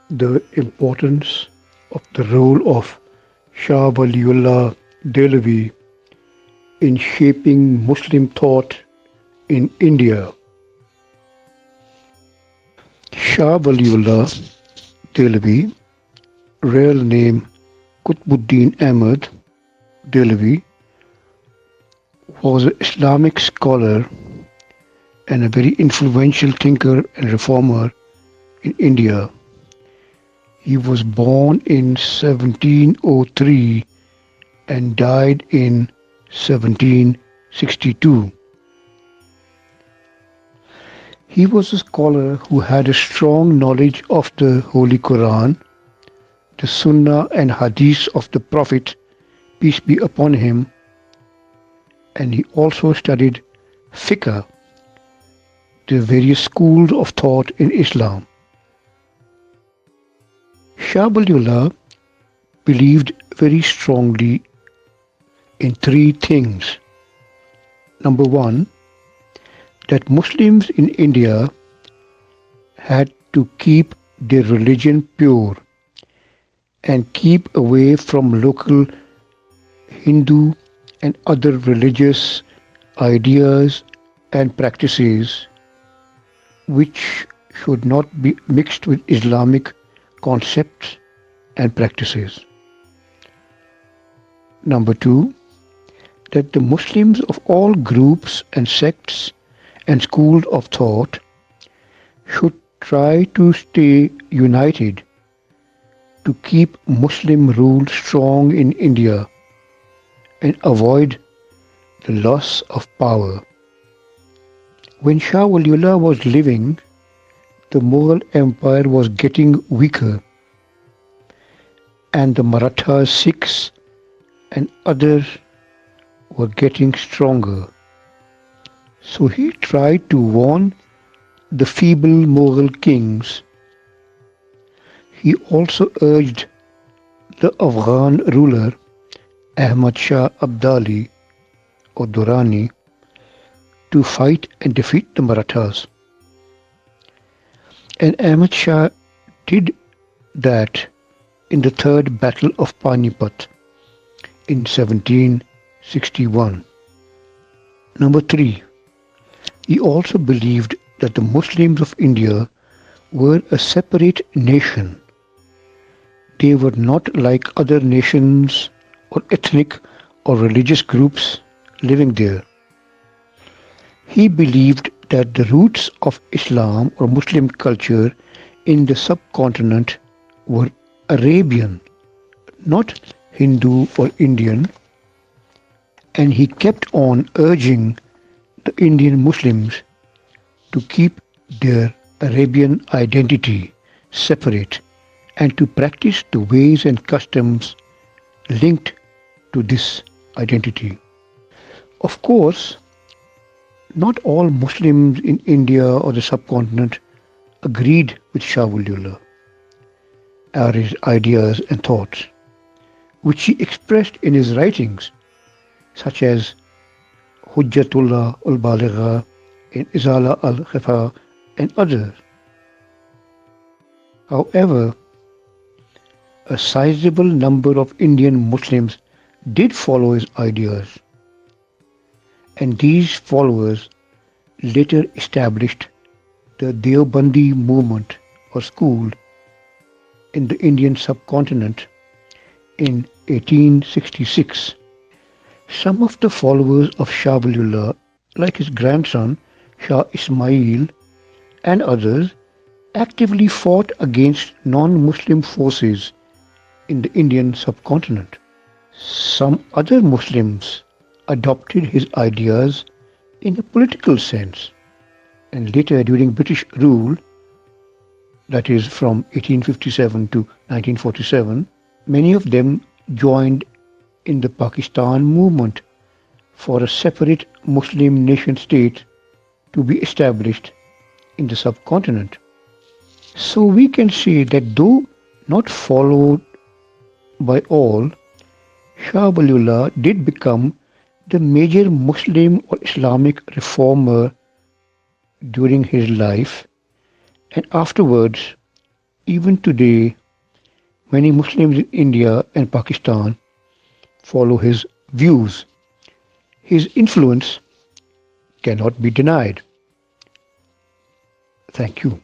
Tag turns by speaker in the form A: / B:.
A: the importance of the role of Shah Waliullah Dehlavi in shaping Muslim thought in India. Shah Waliullah Dehlavi, real name Qutbuddin Ahmad Dehlavi, was an Islamic scholar and a very influential thinker and reformer in India. He was born in 1703 and died in 1762. He was a scholar who had a strong knowledge of the Holy Quran, the Sunnah and Hadith of the Prophet, peace be upon him, and he also studied fiqh, the various schools of thought in Islam. Shah Waliullah believed very strongly in three things. Number one, that Muslims in India had to keep their religion pure and keep away from local Hindu and other religious ideas and practices which should not be mixed with Islamic concepts and practices. Number two, that the Muslims of all groups and sects and schools of thought should try to stay united to keep Muslim rule strong in India and avoid the loss of power. When Shah Waliullah was living, the Mughal Empire was getting weaker and the Marathas, Sikhs and others were getting stronger. So he tried to warn the feeble Mughal kings. He also urged the Afghan ruler Ahmad Shah Abdali or Durrani to fight and defeat the Marathas. And Ahmad Shah did that in the Third Battle of Panipat in 1761. Number three, he also believed that the Muslims of India were a separate nation. They were not like other nations or ethnic or religious groups living there. He believed that the roots of Islam or Muslim culture in the subcontinent were Arabian, not Hindu or Indian, and he kept on urging the Indian Muslims to keep their Arabian identity separate and to practice the ways and customs linked to this identity. Of course, not all Muslims in India or the subcontinent agreed with Shah Waliullah or his ideas and thoughts, which he expressed in his writings, such as Hujjatullah al-Baligha and Izala al-Khifa and others. However, a sizable number of Indian Muslims did follow his ideas, and these followers later established the Deobandi movement or school in the Indian subcontinent in 1866. Some of the followers of Shah Waliullah, like his grandson Shah Ismail and others, actively fought against non-Muslim forces in the Indian subcontinent. Some other Muslims adopted his ideas in a political sense, and later during British rule, that is from 1857 to 1947, many of them joined in the Pakistan movement for a separate Muslim nation state to be established in the subcontinent. So we can say that though not followed by all, Shah Waliullah did become the major Muslim or Islamic reformer during his life, and afterwards Even today, many Muslims in India and Pakistan follow his views. His influence cannot be denied. Thank you.